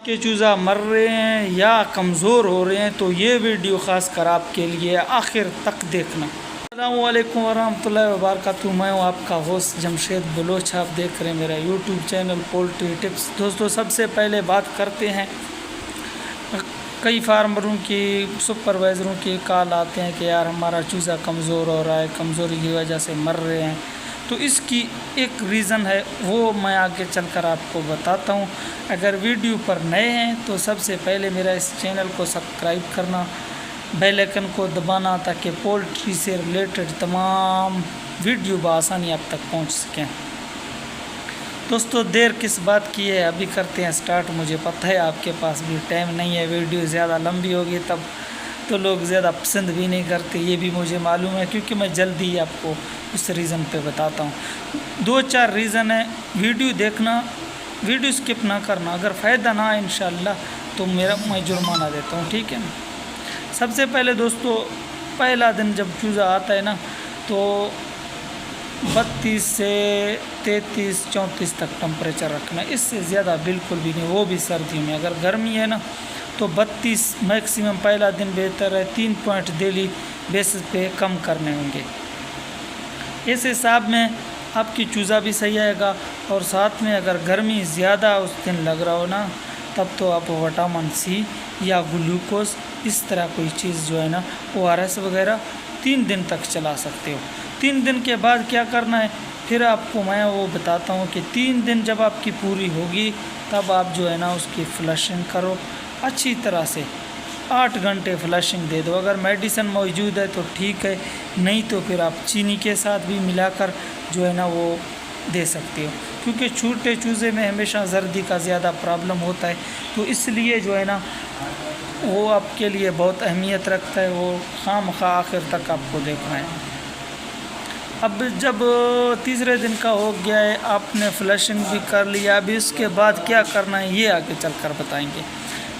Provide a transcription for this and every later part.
کہ چوزہ مر رہے ہیں یا کمزور ہو رہے ہیں تو یہ ویڈیو خاص کر آپ کے لیے آخر تک دیکھنا۔ السلام علیکم ورحمۃ اللہ وبرکاتہ، میں ہوں آپ کا ہوسٹ جمشید بلوچ، آپ دیکھ رہے ہیں میرا یوٹیوب چینل پولٹری ٹپس۔ دوستو، سب سے پہلے بات کرتے ہیں، کئی فارمروں کی سپروائزروں کی کال آتے ہیں کہ یار ہمارا چوزہ کمزور ہو رہا ہے، کمزوری کی وجہ سے مر رہے ہیں۔ تو اس کی ایک ریزن ہے، وہ میں آگے چل کر آپ کو بتاتا ہوں۔ اگر ویڈیو پر نئے ہیں تو سب سے پہلے میرا اس چینل کو سبسکرائب کرنا، بیل آئیکن کو دبانا تاکہ پولٹری سے ریلیٹڈ تمام ویڈیو بآسانی آپ تک پہنچ سکیں۔ دوستو، دیر کس بات کی ہے، ابھی کرتے ہیں سٹارٹ۔ مجھے پتہ ہے آپ کے پاس بھی ٹائم نہیں ہے، ویڈیو زیادہ لمبی ہوگی تب تو لوگ زیادہ پسند بھی نہیں کرتے، یہ بھی مجھے معلوم ہے، کیونکہ میں جلدی ہی آپ کو اس ریزن پہ بتاتا ہوں۔ 2-4 ریزن ہے، ویڈیو دیکھنا، ویڈیو سکپ نہ کرنا۔ اگر فائدہ نہ آئے انشاءاللہ تو میں جرمانہ دیتا ہوں، ٹھیک ہے۔ سب سے پہلے دوستو، پہلا دن جب چوزہ آتا ہے نا تو 32 سے 33-34 تک ٹمپریچر رکھنا ہے، اس سے زیادہ بالکل بھی نہیں، وہ بھی سردیوں میں۔ اگر گرمی ہے نا تو 32 میکسیمم پہلا دن بہتر ہے، 3 پوائنٹ ڈیلی بیسس پہ کم کرنے ہوں گے۔ اس حساب میں آپ کی چوزہ بھی صحیح آئے گا، اور ساتھ میں اگر گرمی زیادہ اس دن لگ رہا ہو نا تب تو آپ وٹامن سی یا گلوکوز اس طرح کوئی چیز جو ہے نا ORS وغیرہ 3 دن تک چلا سکتے ہو۔ 3 دن کے بعد کیا کرنا ہے پھر آپ کو میں وہ بتاتا ہوں کہ 3 دن جب آپ کی پوری ہوگی تب آپ جو ہے نا اس کی فلشنگ کرو اچھی طرح سے، 8 گھنٹے فلشنگ دے دو۔ اگر میڈیسن موجود ہے تو ٹھیک ہے، نہیں تو پھر آپ چینی کے ساتھ بھی ملا کر جو ہے نا وہ دے سکتے ہو، کیونکہ چھوٹے چوزے میں ہمیشہ زردی کا زیادہ پرابلم ہوتا ہے، تو اس لیے جو ہے نا وہ آپ کے لیے بہت اہمیت رکھتا ہے، وہ خواہ آخر تک آپ کو دیکھنا ہے۔ اب جب تیسرے دن کا ہو گیا ہے، آپ نے فلشنگ بھی کر لیا، اب اس کے بعد کیا کرنا ہے یہ آگے چل کر بتائیں گے۔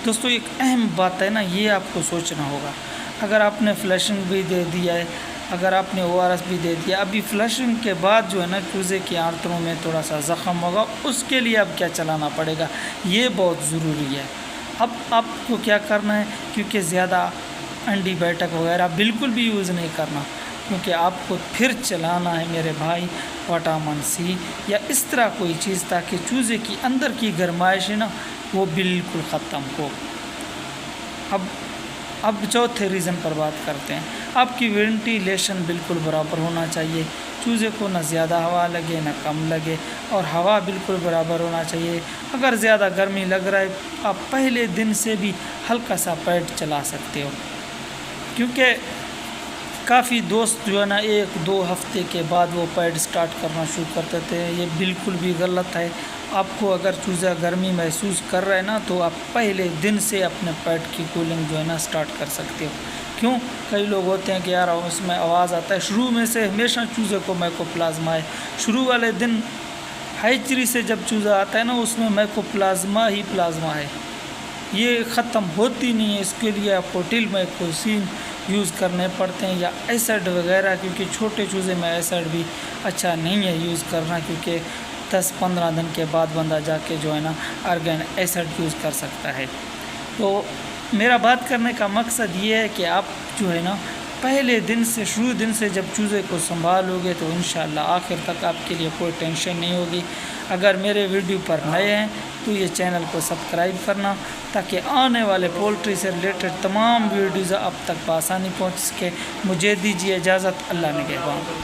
دوستو، ایک اہم بات ہے نا، یہ آپ کو سوچنا ہوگا۔ اگر آپ نے فلشنگ بھی دے دیا ہے، اگر آپ نے ORS بھی دے دیا، ابھی فلشنگ کے بعد جو ہے نا چوزے کی آنتوں میں تھوڑا سا زخم ہوگا، اس کے لیے اب کیا چلانا پڑے گا، یہ بہت ضروری ہے۔ اب آپ کو کیا کرنا ہے، کیونکہ زیادہ اینٹی بائیوٹک وغیرہ بالکل بھی یوز نہیں کرنا، کیونکہ آپ کو پھر چلانا ہے میرے بھائی وٹامن سی یا اس طرح کوئی چیز، تاکہ چوزے کی اندر کی گرمائش ہے نا وہ بالکل ختم ہو۔ اب چوتھے ریزن پر بات کرتے ہیں۔ آپ کی وینٹیلیشن بالکل برابر ہونا چاہیے، چوزے کو نہ زیادہ ہوا لگے نہ کم لگے، اور ہوا بالکل برابر ہونا چاہیے۔ اگر زیادہ گرمی لگ رہا ہے آپ پہلے دن سے بھی ہلکا سا پیڈ چلا سکتے ہو، کیونکہ کافی دوست جو ہے نا 1-2 ہفتے کے بعد وہ پیڈ سٹارٹ کرنا شروع کرتے تھے، یہ بالکل بھی غلط ہے۔ آپ کو اگر چوزہ گرمی محسوس کر رہا ہے نا تو آپ پہلے دن سے اپنے پیڈ کی کولنگ جو ہے نا سٹارٹ کر سکتے ہو۔ کیوں؟ کئی لوگ ہوتے ہیں کہ یار اس میں آواز آتا ہے، شروع میں سے ہمیشہ چوزے کو مائکوپلازما ہے، شروع والے دن ہیچری سے جب چوزہ آتا ہے نا اس میں مائکوپلازما ہی پلازما ہے، یہ ختم ہوتی نہیں ہے۔ اس کے لیے آپ کو ٹل مائکوسین یوز کرنے پڑتے ہیں یا ایسڈ وغیرہ، کیونکہ چھوٹے چوزے میں ایسڈ بھی اچھا نہیں ہے یوز کرنا، کیونکہ 10-15 دن کے بعد بندہ جا کے جو ہے نا آرگین ایسڈ یوز کر سکتا ہے۔ تو میرا بات کرنے کا مقصد یہ ہے کہ آپ جو ہے نا پہلے دن سے، شروع دن سے جب چوزے کو سنبھالو گے تو انشاءاللہ آخر تک آپ کے لیے کوئی ٹینشن نہیں ہوگی۔ اگر میرے ویڈیو پر نئے ہیں تو یہ چینل کو سبسکرائب کرنا، تاکہ آنے والے پولٹری سے ریلیٹڈ تمام ویڈیوز اب تک بآسانی پہنچ سکے۔ مجھے دیجیے اجازت، اللہ نگہبان۔